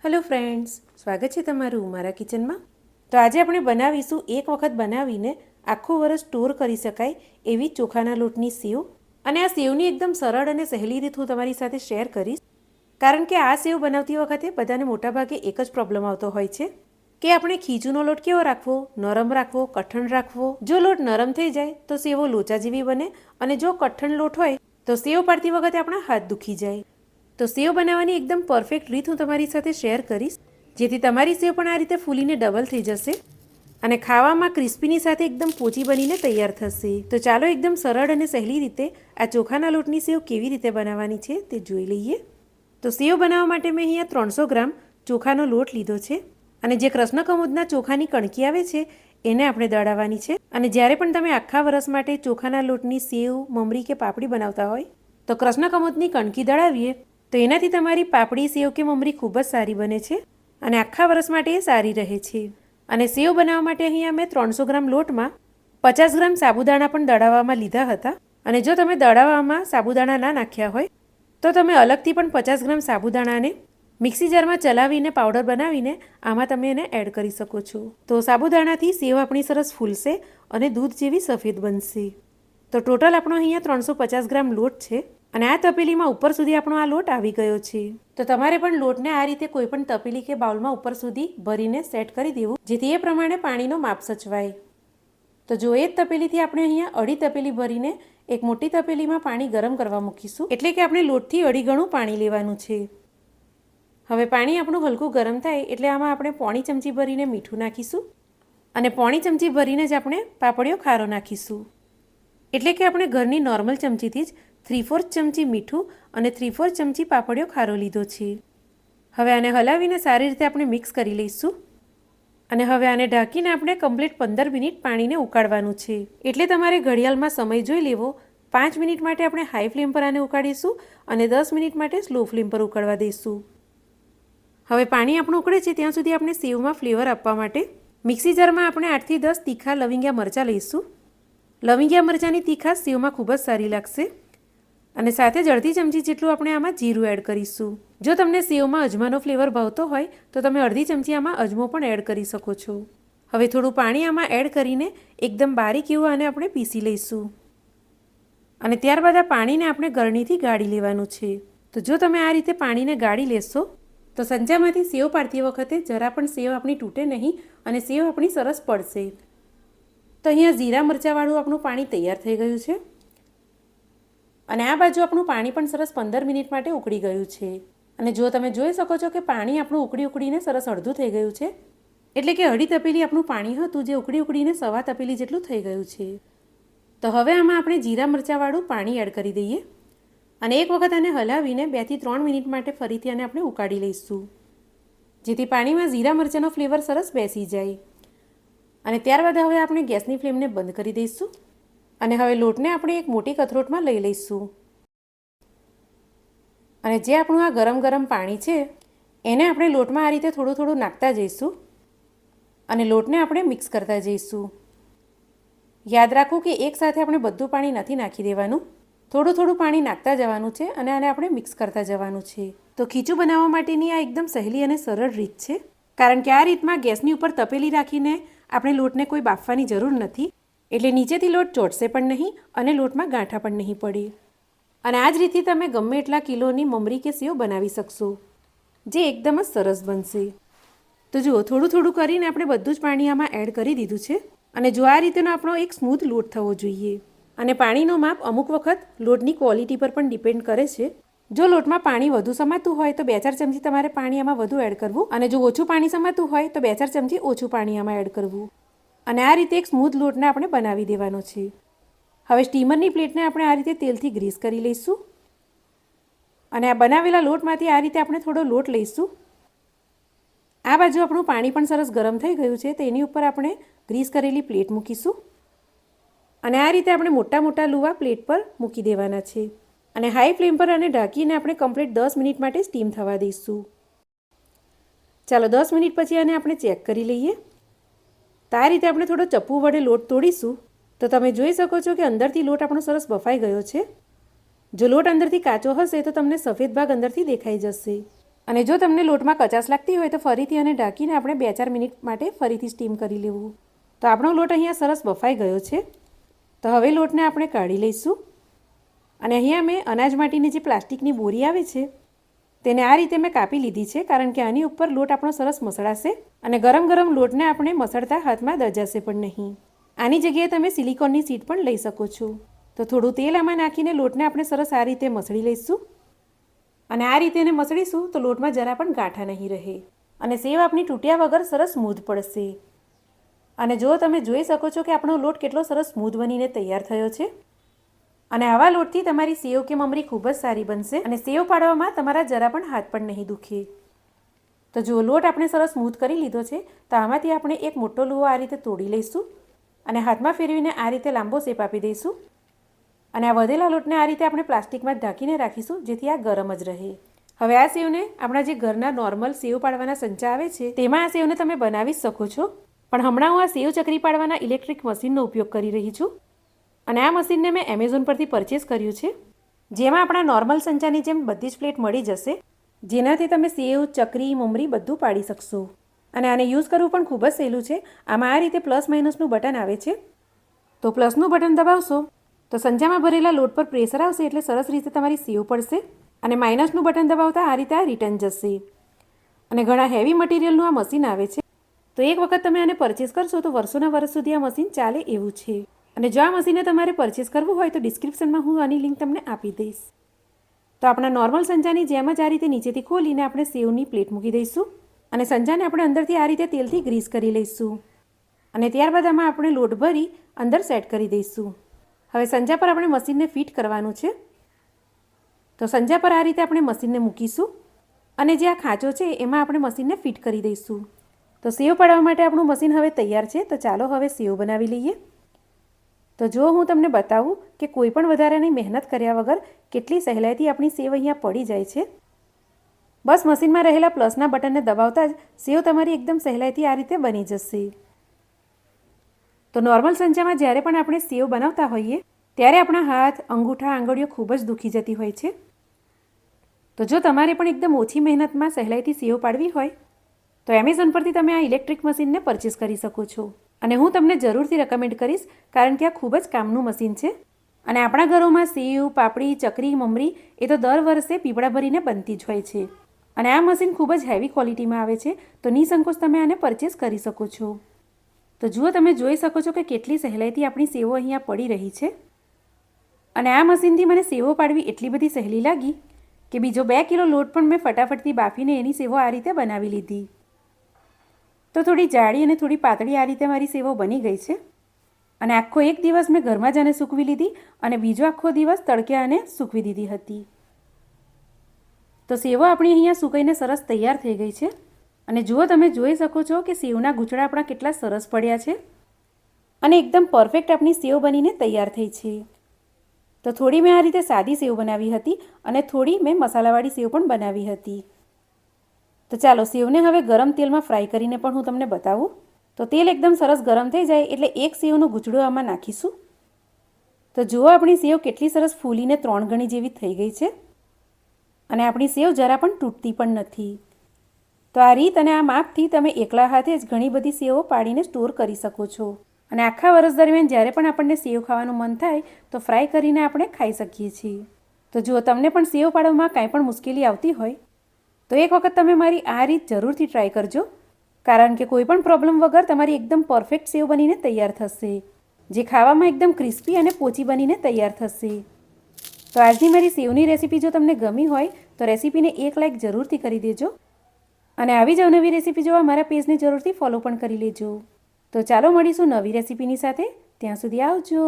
Hello friends, સ્વાગત છે તમારું મારા કિચનમાં। તો આજે આપણે બનાવીશું એક વખત બનાવીને આખું વર્ષ સ્ટોર કરી શકાય એવી ચોખાના લોટની સેવ। અને આ સેવની એકદમ સરળ અને સહેલી રીત હું તમારી સાથે શેર કરીશ, કારણ કે આ સેવ બનાવતી વખતે બધાને મોટાભાગે એક જ પ્રોબ્લેમ આવતો હોય છે કે આપણે ખીચુનો લોટ કેવો રાખવો, નરમ રાખવો, કઠણ રાખવો। જો લોટ નરમ થઈ જાય તો સેવો લોચા જેવી બને, અને જો કઠણ લોટ હોય તો સેવ પાડતી વખતે આપણા હાથ દુખી જાય। તો સેવ બનાવવાની એકદમ પરફેક્ટ રીત હું તમારી સાથે શેર કરીશ, જેથી તમારી સેવ પણ આ રીતે ફૂલીને ડબલ થઈ જશે અને ખાવામાં ક્રિસ્પીની સાથે એકદમ પોચી બનીને તૈયાર થશે। તો ચાલો એકદમ સરળ અને સહેલી રીતે આ ચોખાના લોટની સેવ કેવી રીતે બનાવવાની છે તે જોઈ લઈએ। તો સેવ બનાવવા માટે મેં અહીંયા 300 ગ્રામ ચોખાનો લોટ લીધો છે, અને જે કૃષ્ણ કમોદના ચોખાની કણકી આવે છે એને આપણે દળાવવાની છે। અને જ્યારે પણ તમે આખા વર્ષ માટે ચોખાના લોટની સેવ, મમરી કે પાપડી બનાવતા હોય તો કૃષ્ણ કમોદની કણકી દળાવીએ તો એનાથી તમારી પાપડી, સેવ કે મમરી ખૂબ જ સારી બને છે અને આખા વર્ષ માટે એ સારી રહે છે। અને સેવ બનાવવા માટે અહીંયા મેં 300 ગ્રામ લોટમાં 50 ગ્રામ સાબુદાણા પણ દળાવવામાં લીધા હતા। અને જો તમે દળાવવામાં સાબુદાણા ના નાખ્યા હોય તો તમે અલગથી પણ 50 ગ્રામ સાબુદાણાને મિક્સી જારમાં ચલાવીને પાવડર બનાવીને આમાં તમે એને એડ કરી શકો છો। તો સાબુદાણાથી સેવ આપણી સરસ ફૂલશે અને દૂધ જેવી સફેદ બનશે। તો ટોટલ આપણો અહીંયા 350 ગ્રામ લોટ છે, અને આ તપેલીમાં ઉપર સુધી આપણો આ લોટ આવી ગયો છે। તો તમારે પણ લોટને આ રીતે કોઈ પણ તપેલી કે બાઉલમાં ઉપર સુધી ભરીને સેટ કરી દેવું, જેથી એ પ્રમાણે પાણીનો માપ સચવાય। તો જો એ જ તપેલીથી આપણે અહીંયા અઢી તપેલી ભરીને એક મોટી તપેલીમાં પાણી ગરમ કરવા મૂકીશું, એટલે કે આપણે લોટથી અઢી ગણું પાણી લેવાનું છે। હવે પાણી આપણું હલકું ગરમ થાય એટલે આમાં આપણે પોણી ચમચી ભરીને મીઠું નાખીશું, અને પોણી ચમચી ભરીને જ આપણે પાપડીઓ ખારો નાખીશું, એટલે કે આપણે ઘરની નોર્મલ ચમચીથી જ 3/4 ચમચી મીઠું અને 3/4 ચમચી પાપડીઓ ખારો લીધો છે। હવે આને હલાવીને સારી રીતે આપણે મિક્સ કરી લઈશું, અને હવે આને ઢાંકીને આપણે કમ્પ્લીટ 15 મિનિટ પાણીને ઉકાળવાનું છે। એટલે તમારે ઘડિયાળમાં સમય જોઈ લેવો। 5 મિનિટ માટે આપણે હાઈ ફ્લેમ પર આને ઉકાળીશું અને 10 મિનિટ માટે સ્લો ફ્લેમ પર ઉકળવા દઈશું। હવે પાણી આપણું ઉકળે છે ત્યાં સુધી આપણે સેવમાં ફ્લેવર આપવા માટે મિક્સી જારમાં આપણે 8 થી 10 તીખા લવિંગિયા મરચાં લઈશું। લવિંગિયા મરચાંની તીખાશ સેવમાં ખૂબ જ સારી લાગશે, અને સાથે જ અડધી ચમચી જેટલું આપણે આમાં જીરું એડ કરીશું। જો તમને સેવમાં અજમાનો ફ્લેવર ભાવતો હોય તો તમે અડધી ચમચી આમાં અજમો પણ એડ કરી શકો છો। હવે થોડું પાણી આમાં એડ કરીને એકદમ બારીક એવું આને આપણે પીસી લઈશું, અને ત્યારબાદ આ પાણીને આપણે ગળણીથી ગાળી લેવાનું છે। તો જો તમે આ રીતે પાણીને ગાળી લેશો તો સંચામાંથી સેવ પાડતી વખતે જરા પણ સેવ આપણી તૂટે નહીં અને સેવ આપણી સરસ પડશે। તો અહીંયા જીરા મરચાંવાળું આપણું પાણી તૈયાર થઈ ગયું છે, અને આ બાજુ આપણું પાણી પણ સરસ 15 મિનિટ માટે ઉકળી ગયું છે। અને જો તમે જોઈ શકો છો કે પાણી આપણું ઉકળીને સરસ અડધું થઈ ગયું છે, એટલે કે અઢી તપેલી આપણું પાણી હતું જે ઉકળીને સવા તપેલી જેટલું થઈ ગયું છે। તો હવે આમાં આપણે જીરા મરચાંવાળું પાણી એડ કરી દઈએ, અને એક વખત આને હલાવીને 2 થી 3 મિનિટ માટે ફરીથી આને આપણે ઉકાળી લઈશું, જેથી પાણીમાં જીરા મરચાંનો ફ્લેવર સરસ બેસી જાય। અને ત્યારબાદ હવે આપણે ગેસની ફ્લેમને બંધ કરી દઈશું, અને હવે લોટને આપણે એક મોટી કથરોટમાં લઈ લઈશું, અને જે આપણું આ ગરમ પાણી છે એને આપણે લોટમાં આ રીતે થોડું થોડું નાખતા જઈશું, અને લોટને આપણે મિક્સ કરતા જઈશું। યાદ રાખો કે એકસાથે આપણે બધું પાણી નથી નાખી દેવાનું, થોડું થોડું પાણી નાખતા જવાનું છે, અને આને આપણે મિક્સ કરતા જવાનું છે। તો ખીચું બનાવવા માટેની આ એકદમ સહેલી અને સરળ રીત છે, કારણ કે આ રીતમાં ગેસની ઉપર તપેલી રાખીને આપણે લોટને કોઈ બાફવાની જરૂર નથી, એટલે નીચેથી લોટ ચોટશે પણ નહીં અને લોટમાં ગાંઠા પણ નહીં પડે। અને આ જ રીતે તમે ગમે એટલા કિલોની મમરી કે સેવ બનાવી શકશો, જે એકદમ જ સરસ બનશે। તો જુઓ, થોડું થોડું કરીને આપણે બધું જ પાણી આમાં એડ કરી દીધું છે, અને જો આ રીતેનો આપણો એક સ્મૂથ લોટ થવો જોઈએ। અને પાણીનો માપ અમુક વખત લોટની ક્વોલિટી પર પણ ડિપેન્ડ કરે છે। જો લોટમાં પાણી વધુ સમાતું હોય તો 2-4 ચમચી તમારે પાણી આમાં વધુ એડ કરવું, અને જો ઓછું પાણી સમાતું હોય તો 2-4 ચમચી ઓછું પાણી આમાં એડ કરવું, અને આ રીતે એક સ્મૂથ લોટને આપણે બનાવી દેવાનો છે। હવે સ્ટીમરની પ્લેટને આપણે આ રીતે તેલથી ગ્રીસ કરી લઈશું, અને આ બનાવેલા લોટમાંથી આ રીતે આપણે થોડો લોટ લઈશું। આ બાજુ આપણું પાણી પણ સરસ ગરમ થઈ ગયું છે, તો એની ઉપર આપણે ગ્રીસ કરેલી પ્લેટ મૂકીશું, અને આ રીતે આપણે મોટા મોટા લુવા પ્લેટ પર મૂકી દેવાના છે, અને હાઈ ફ્લેમ પર આને ઢાંકીને આપણે કમ્પ્લીટ 10 મિનિટ માટે સ્ટીમ થવા દઈશું। ચાલો 10 મિનિટ પછી આને આપણે ચેક કરી લઈએ। તો આ રીતે આપણે થોડો ચપ્પુ વડે લોટ તોડીશું તો તમે જોઈ શકો છો કે અંદરથી લોટ આપણો સરસ બફાઈ ગયો છે। જો લોટ અંદરથી કાચો હશે તો તમને સફેદ ભાગ અંદરથી દેખાઈ જશે, અને જો તમને લોટમાં કચાશ લાગતી હોય તો ફરીથી આને ઢાંકીને આપણે 2-4 મિનિટ માટે ફરીથી સ્ટીમ કરી લેવું. તો આપણો લોટ અહીંયા સરસ બફાઈ ગયો છે. તો હવે લોટને આપણે કાઢી લઈશું. અને અહીંયા મેં અનાજ માટેની જે પ્લાસ્ટિકની બોરી આવે છે તેને આ રીતે મેં કાપી લીધી છે, કારણ કે આની ઉપર લોટ આપણો સરસ મસળાશે અને ગરમ ગરમ લોટને આપણે મસળતા હાથમાં દજાશે પણ નહીં. આની જગ્યાએ તમે સિલિકોનની શીટ પણ લઈ શકો છો. તો થોડું તેલ આમાં નાખીને લોટને આપણે સરસ આ રીતે મસળી લઈશું. અને આ રીતે એને મસળીશું તો લોટમાં જરા પણ ગાંઠા નહીં રહે અને સેવ આપણી તૂટ્યા વગર સરસ સ્મૂધ પડશે. અને જો તમે જોઈ શકો છો કે આપણો લોટ કેટલો સરસ સ્મૂધ બનીને તૈયાર થયો છે. અને આવા લોટથી તમારી સેવ કે મમરી ખૂબ જ સારી બનશે અને સેવ પાડવામાં તમારા જરા પણ હાથ પણ નહીં દુખે. તો જો લોટ આપણે સરસ સ્મૂધ કરી લીધો છે તો આમાંથી આપણે એક મોટો લુવો આ રીતે તોડી લઈશું અને હાથમાં ફેરવીને આ રીતે લાંબો શેપ આપી દઈશું. અને આ વધેલા લોટને આ રીતે આપણે પ્લાસ્ટિકમાં જ ઢાંકીને રાખીશું, જેથી આ ગરમ જ રહે. હવે આ સેવને આપણા જે ઘરના નોર્મલ સેવ પાડવાના સંચા આવે છે તેમાં આ સેવને તમે બનાવી શકો છો. પણ હમણાં હું આ સેવ ચકરી પાડવાના ઇલેક્ટ્રિક મશીનનો ઉપયોગ કરી રહી છું. અને આ મશીનને મેં એમેઝોન પરથી પરચેસ કર્યું છે, જેમાં આપણા નોર્મલ સંચાની જેમ બધી જ પ્લેટ મળી જશે, જેનાથી તમે સેવ, ચકરી, મમરી બધું પાડી શકશો. અને આને યુઝ કરવું પણ ખૂબ જ સહેલું છે. આમાં આ રીતે પ્લસ માઇનસનું બટન આવે છે. તો પ્લસનું બટન દબાવશો તો સંચામાં ભરેલા લોટ પર પ્રેશર આવશે એટલે સરસ રીતે તમારી સેવ પડશે. અને માઇનસનું બટન દબાવતા આ રીતે આ રિટર્ન જશે. અને ઘણા હેવી મટીરિયલનું આ મશીન આવે છે. તો એક વખત તમે આને પરચેસ કરશો તો વર્ષોના વર્ષ સુધી આ મશીન ચાલે એવું છે. અને જો આ મશીનને તમારે પરચેસ કરવું હોય તો ડિસ્ક્રિપ્શનમાં હું આની લિંક તમને આપી દઈશ. તો આપણા નોર્મલ સંચાની જેમ જ આ રીતે નીચેથી ખોલીને આપણે સેવની પ્લેટ મૂકી દઈશું. અને સંચાને આપણે અંદરથી આ રીતે તેલથી ગ્રીસ કરી લઈશું. અને ત્યારબાદ આમાં આપણે લોટ ભરી અંદર સેટ કરી દઈશું. હવે સંચા પર આપણે મશીનને ફિટ કરવાનું છે. તો સંચા પર આ રીતે આપણે મશીનને મૂકીશું અને જે આ ખાંચો છે એમાં આપણે મશીનને ફિટ કરી દઈશું. તો સેવ પાડવા માટે આપણું મશીન હવે તૈયાર છે. તો ચાલો હવે સેવ બનાવી લઈએ. તો જો હું તમને બતાવું કે કોઈ પણ વધારાની મહેનત કર્યા વગર કેટલી સહેલાઈથી આપણી સેવ અહીંયા પડી જાય છે. બસ મશીનમાં રહેલા પ્લસના બટનને દબાવતા જ સેવ તમારી એકદમ સહેલાઈથી આ રીતે બની જશે. તો નોર્મલ સંચામાં જ્યારે પણ આપણે સેવ બનાવતા હોઈએ ત્યારે આપણા હાથ, અંગૂઠા, આંગળીઓ ખૂબ જ દુખી જતી હોય છે. તો જો તમારે પણ એકદમ ઓછી મહેનતમાં સહેલાઈથી સેવ પાડવી હોય તો એમેઝોન પરથી તમે આ ઇલેક્ટ્રિક મશીનને પરચેસ કરી શકો છો. અને હું તમને જરૂરથી રેકમેન્ડ કરીશ, કારણ કે આ ખૂબ જ કામનું મશીન છે. અને આપણા ઘરોમાં સેવ, પાપડી, ચકરી, મમરી એ તો દર વર્ષે પીપળા ભરીને બનતી જ હોય છે. અને આ મશીન ખૂબ જ હેવી ક્વોલિટીમાં આવે છે. તો નિસંકોચ તમે આને પરચેસ કરી શકો છો. તો જુઓ, તમે જોઈ શકો છો કે કેટલી સહેલાઈથી આપણી સેવો અહીંયા પડી રહી છે. અને આ મશીનથી મને સેવો પાડવી એટલી બધી સહેલી લાગી કે બીજો 2 કિલો લોટ પણ મેં ફટાફટથી બાફીને એની સેવો આ રીતે બનાવી લીધી. તો થોડી જાડી અને થોડી પાતળી આ રીતે મારી સેવો બની ગઈ છે. અને આખો એક દિવસ મેં ઘરમાં જ આને સૂકવી લીધી અને બીજો આખો દિવસ તડકે આને સૂકવી દીધી હતી. તો સેવો આપણી અહીંયા સુકાઈને સરસ તૈયાર થઈ ગઈ છે. અને જુઓ, તમે જોઈ શકો છો કે સેવના ગૂંચળા આપણા કેટલા સરસ પડ્યા છે અને એકદમ પરફેક્ટ આપણી સેવ બનીને તૈયાર થઈ છે. તો થોડી મેં આ રીતે સાદી સેવ બનાવી હતી અને થોડી મેં મસાલાવાળી સેવ પણ બનાવી હતી. તો ચાલો સેવને હવે ગરમ તેલમાં ફ્રાય કરીને પણ હું તમને બતાવું. તો તેલ એકદમ સરસ ગરમ થઈ જાય એટલે એક સેવનું ગૂંચળું આમાં નાખીશું. તો જુઓ, આપણી સેવ કેટલી સરસ ફૂલીને 3 ગણી જેવી થઈ ગઈ છે અને આપણી સેવ જરા પણ તૂટતી પણ નથી. તો આ રીત અને આ માપથી તમે એકલા હાથે જ ઘણી બધી સેવો પાડીને સ્ટોર કરી શકો છો. અને આખા વર્ષ દરમિયાન જ્યારે પણ આપણને સેવ ખાવાનું મન થાય તો ફ્રાય કરીને આપણે ખાઈ શકીએ છીએ. તો જો તમને પણ સેવ પાડવામાં કાંઈ પણ મુશ્કેલી આવતી હોય તો એક વખત તમે મારી આ રીત જરૂરથી ટ્રાય કરજો, કારણ કે કોઈ પણ પ્રોબ્લેમ વગર તમારી એકદમ પરફેક્ટ સેવ બનીને તૈયાર થશે, જે ખાવામાં એકદમ ક્રિસ્પી અને પોચી બનીને તૈયાર થશે. તો આજની મારી સેવની રેસીપી જો તમને ગમી હોય તો રેસીપીને એક લાઇક જરૂરથી કરી દેજો અને આવી જ અવનવી રેસીપી જોવા મારા પેજને જરૂરથી ફોલો પણ કરી લેજો. તો ચાલો મળીશું નવી રેસીપીની સાથે. ત્યાં સુધી આવજો.